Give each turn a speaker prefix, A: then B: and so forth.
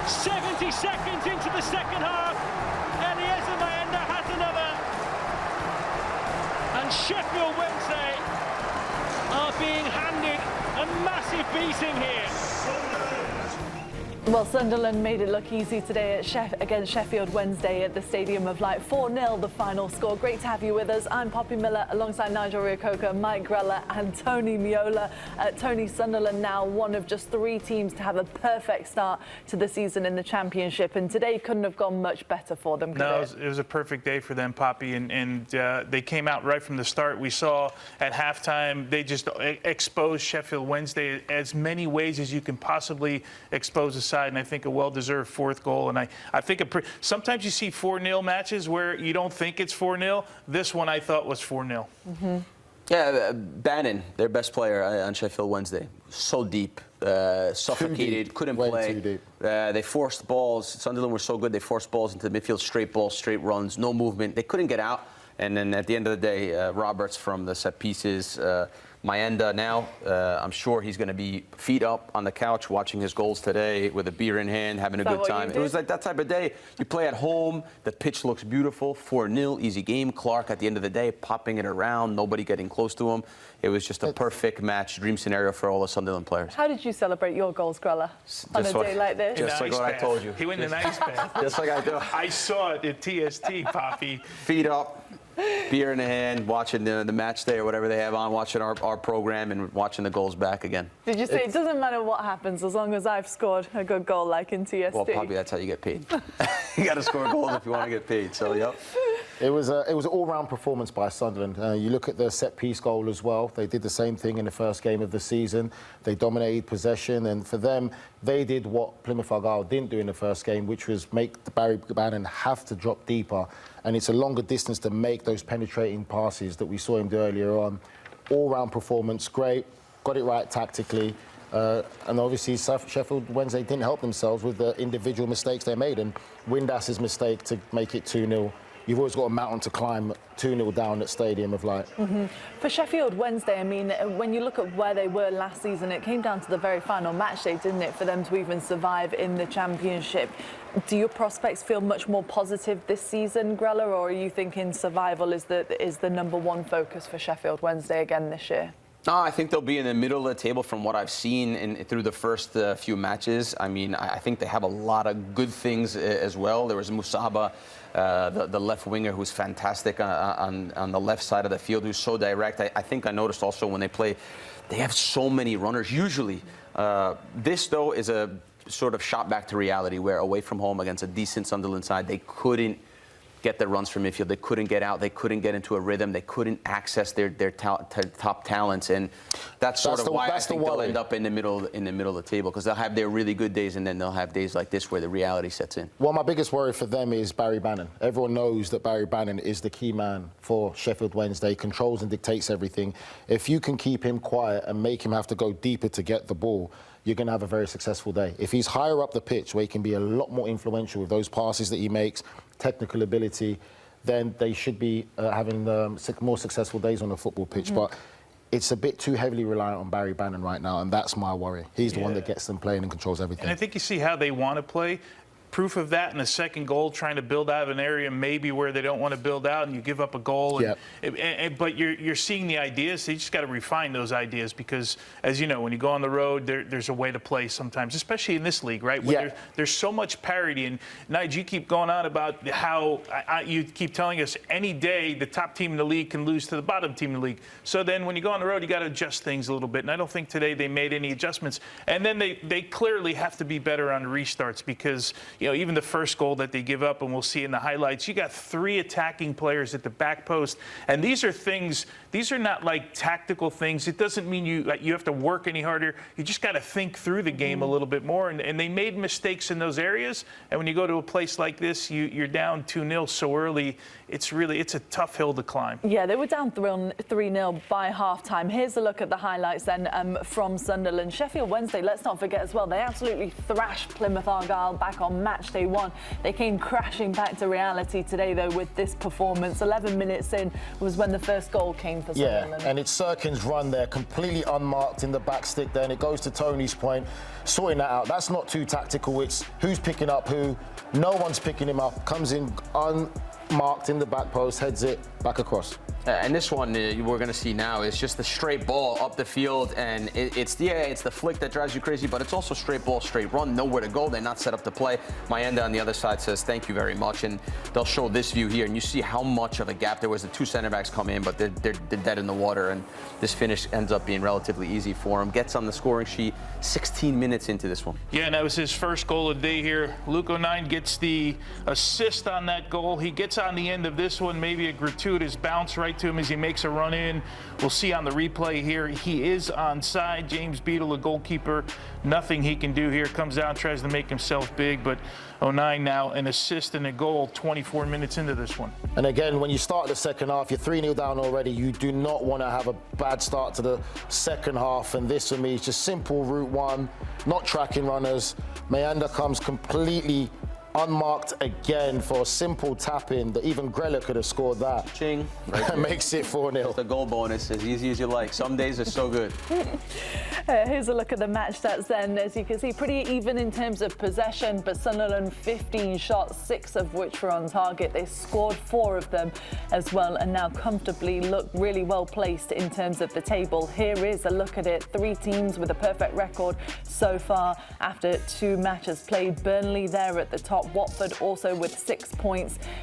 A: 70 seconds into the second half, Eliezer Mayenda has another. And Sheffield Wednesday are being handed a massive beating here.
B: Well, Sunderland made it look easy today against Sheffield Wednesday at the Stadium of Light. 4-0 the final score. Great to have you with us. I'm Poppy Miller alongside Nigel Reo-Coker, Mike Grella and Tony Meola. Tony, Sunderland now one of just 3 teams to have a perfect start to the season in the Championship, and today couldn't have gone much better for them, could it?
C: It was a perfect day for them, Poppy, and they came out right from the start. We saw at halftime they just exposed Sheffield Wednesday as many ways as you can possibly expose a side, and I think a well-deserved 4th goal. And I think sometimes you see 4-0 matches where you don't think it's 4-0. This one I thought was 4-0.
D: Mm-hmm. Yeah, Bannon, their best player on Sheffield Wednesday, so deep, suffocated, couldn't play.
E: Too deep.
D: They forced balls. Sunderland were so good, they forced balls into the midfield, straight balls, straight runs, no movement. They couldn't get out. And then at the end of the day, Roberts from the set pieces, Mayenda now, I'm sure he's going to be feet up on the couch watching his goals today with a beer in hand, having a good time. It was like that type of day. You play at home, the pitch looks beautiful, 4-0, easy game. Clark at the end of the day popping it around, nobody getting close to him. It was just a perfect match, dream scenario for all the Sunderland players.
B: How did you celebrate your goals, Grella, on a day like this?
D: Just like what I told you.
C: He went in an ice bath.
D: Just like I do.
C: I saw it at TST, Poppy.
D: Feet up. Beer in the hand, watching the match day or whatever they have on, watching our program and watching the goals back again.
B: Did you say it doesn't matter what happens as long as I've scored a good goal like in TST?
D: Well, probably that's how you get paid. You got to score goals if you want to get paid. So, yep.
E: It was an all-round performance by Sunderland. You look at the set-piece goal as well. They did the same thing in the first game of the season. They dominated possession, and for them, they did what Plymouth Argyle didn't do in the first game, which was make Barry Bannon have to drop deeper. And it's a longer distance to make those penetrating passes that we saw him do earlier on. All-round performance, great. Got it right tactically. And obviously, Sheffield Wednesday didn't help themselves with the individual mistakes they made. And Windas's mistake to make it 2-0. You've always got a mountain to climb, 2-0 down at Stadium of Light.
B: Mm-hmm. For Sheffield Wednesday, I mean, when you look at where they were last season, it came down to the very final match day, didn't it, for them to even survive in the Championship. Do your prospects feel much more positive this season, Grella, or are you thinking survival is the #1 focus for Sheffield Wednesday again this year?
D: No, I think they'll be in the middle of the table from what I've seen through the first few matches. I mean, I think they have a lot of good things as well. There was Musaba, the left winger, who's fantastic on the left side of the field, who's so direct. I think I noticed also when they play, they have so many runners. Usually, this, though, is a sort of shot back to reality where away from home against a decent Sunderland side, they couldn't get their runs from midfield. They couldn't get out. They couldn't get into a rhythm. They couldn't access their top talents, and that's sort of why I think they'll end up in the middle of the table, because they'll have their really good days, and then they'll have days like this where the reality sets in.
E: Well, my biggest worry for them is Barry Bannon. Everyone knows that Barry Bannon is the key man for Sheffield Wednesday, controls and dictates everything. If you can keep him quiet and make him have to go deeper to get the ball, you're going to have a very successful day. If he's higher up the pitch, where he can be a lot more influential with those passes that he makes, technical ability, then they should be having more successful days on the football pitch. Mm-hmm. But it's a bit too heavily reliant on Barry Bannon right now, and that's my worry. He's the one that gets them playing and controls everything.
C: And I think you see how they want to play. Proof of that in the second goal, trying to build out of an area maybe where they don't want to build out, and you give up a goal. But you're seeing the ideas. So you just got to refine those ideas, because, as you know, when you go on the road, there's a way to play sometimes, especially in this league, right? When there's so much parity. And, Nigel, you keep going on about how you keep telling us any day the top team in the league can lose to the bottom team in the league. So then when you go on the road, you got to adjust things a little bit. And I don't think today they made any adjustments. And then they clearly have to be better on restarts, because, you know, even the first goal that they give up, and we'll see in the highlights, you got 3 attacking players at the back post, and these are things, these are not like tactical things. It doesn't mean you have to work any harder. You just got to think through the game a little bit more, and they made mistakes in those areas. And when you go to a place like this, you're down 2-0 so early. It's a tough hill to climb.
B: Yeah, they were down 3-0 by half-time. Here's a look at the highlights then from Sunderland. Sheffield Wednesday, let's not forget as well, they absolutely thrashed Plymouth Argyle back on match match day one. They came crashing back to reality today, though, with this performance. 11 minutes in was when the first goal came for Sunderland.
E: Yeah, and it's Sirkin's run there, completely unmarked in the back stick there, and it goes to Tony's point, sorting that out. That's not too tactical. It's who's picking up who. No one's picking him up. Comes in unmarked in the back post, heads it back across.
D: And this one we're going to see now is just the straight ball up the field, and it's the flick that drives you crazy, but it's also straight ball, straight run, nowhere to go. They're not set up to play. Mayenda on the other side says thank you very much, and they'll show this view here, and you see how much of a gap there was. The two center backs come in, but they're dead in the water, and this finish ends up being relatively easy for him. Gets on the scoring sheet 16 minutes into this one.
C: Yeah, and that was his first goal of the day here. Luke O'Nien gets the assist on that goal. He gets on the end of this one, maybe a gratuitous bounce right to him as he makes a run in. We'll see on the replay here, he is onside. James Beadle, a goalkeeper, nothing he can do here. Comes down, tries to make himself big, but O'Nien now an assist and a goal 24 minutes into this one.
E: And again, when you start the second half, you're 3-0 down already. You do not want to have a bad start to the second half, and this for me is just simple route one, not tracking runners. Mayenda comes completely unmarked again for a simple tap-in that even Grella could have scored that.
D: Ching. Right
E: Makes it 4-0.
D: The goal bonus, as easy as you like. Some days are so good.
B: Here's a look at the match stats then. As you can see, pretty even in terms of possession, but Sunderland 15 shots, 6 of which were on target. They scored 4 of them as well, and now comfortably look really well placed in terms of the table. Here is a look at it. 3 teams with a perfect record so far after 2 matches played. Burnley there at the top. Watford also with 6 points.